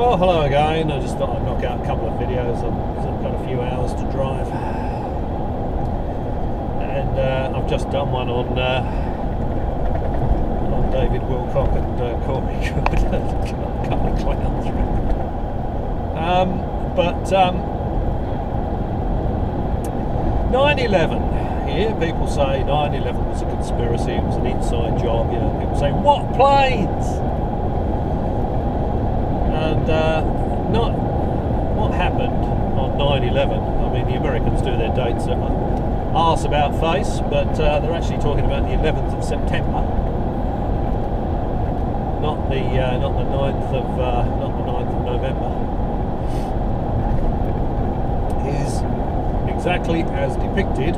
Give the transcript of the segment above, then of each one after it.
Well, hello again. I just thought I'd knock out a couple of videos. I've got a few hours to drive, and I've just done one on David Wilcock and Corey Good. A couple of clowns, really. But 9/11. Here, people say 9/11 was a conspiracy. It was an inside job. You know, people say, "What planes?" And not what happened on 9/11. I mean, the Americans do their dates arse about face, but they're actually talking about the 11th of September, not the 9th of November. Is exactly as depicted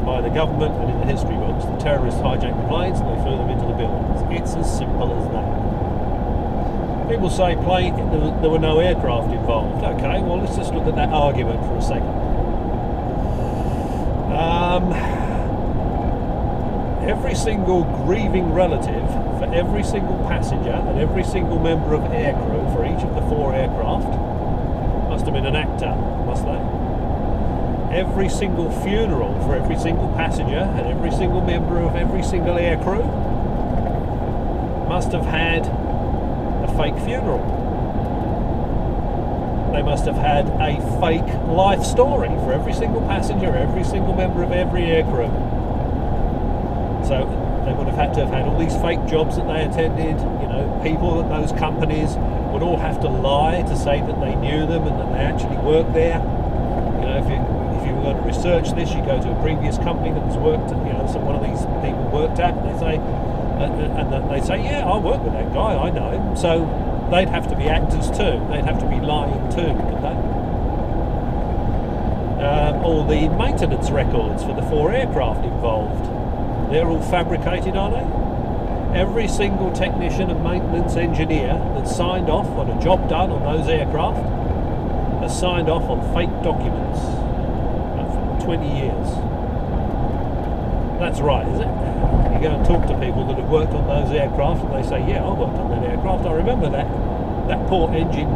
by the government and in the history books. The terrorists hijacked the planes and they flew them into the buildings. It's as simple as that. People say there were no aircraft involved. Okay, well, let's just look at that argument for a second. Every single grieving relative for every single passenger and every single member of aircrew for each of the 4 aircraft must have been an actor, must they? Every single funeral for every single passenger and every single member of every single aircrew must have had a fake funeral. They must have had a fake life story for every single passenger, every single member of every aircrew. So they would have had all these fake jobs that they attended. You know, people at those companies would all have to lie to say that they knew them and that they actually worked there. You know, if you were going to research this, you go to a previous company that was worked at, you know, so one of these people worked at, and they say, yeah, I work with that guy, I know him. So they'd have to be actors too. They'd have to be lying too, wouldn't they? All the maintenance records for the 4 aircraft involved, they're all fabricated, are they? Every single technician and maintenance engineer that signed off on a job done on those aircraft has signed off on fake documents for 20 years. That's right, is it? You go and talk to people that have worked on those aircraft and they say, yeah, I worked on that aircraft, I remember that poor engine,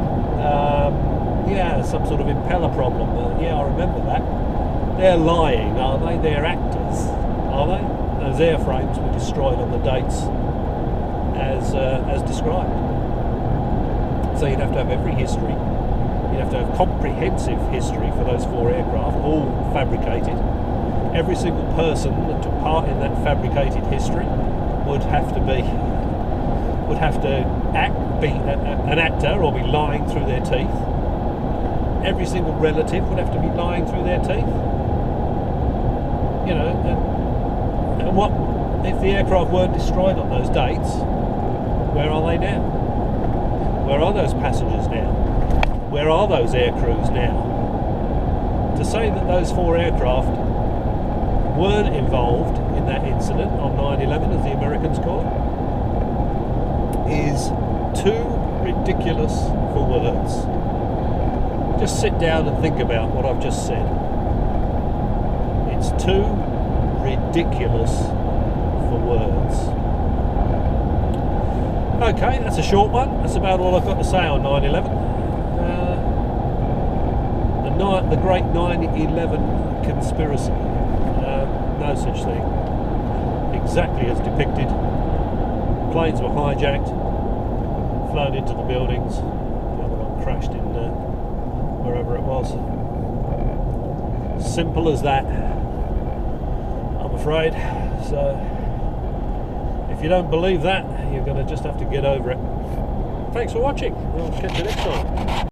some sort of impeller problem, yeah, I remember that. They're lying, are they? They're actors, are they? Those airframes were destroyed on the dates as described. So you'd have to have every history. You'd have to have comprehensive history for those 4 aircraft, all fabricated. Every single person that took part in that fabricated history would have to be an actor or be lying through their teeth. Every single relative would have to be lying through their teeth. You know, and what if the aircraft weren't destroyed on those dates? Where are they now? Where are those passengers now? Where are those air crews now? To say that those 4 aircraft weren't involved in that incident on 9/11, as the Americans call it, is too ridiculous for words. Just sit down and think about what I've just said. It's too ridiculous for words. Okay, that's a short one. That's about all I've got to say on 9/11. The great 9/11 conspiracy. No such thing. Exactly as depicted. Planes were hijacked, flown into the buildings. The other one crashed in wherever it was. Simple as that, I'm afraid. So if you don't believe that, you're going to just have to get over it. Thanks for watching. I'll catch you next time.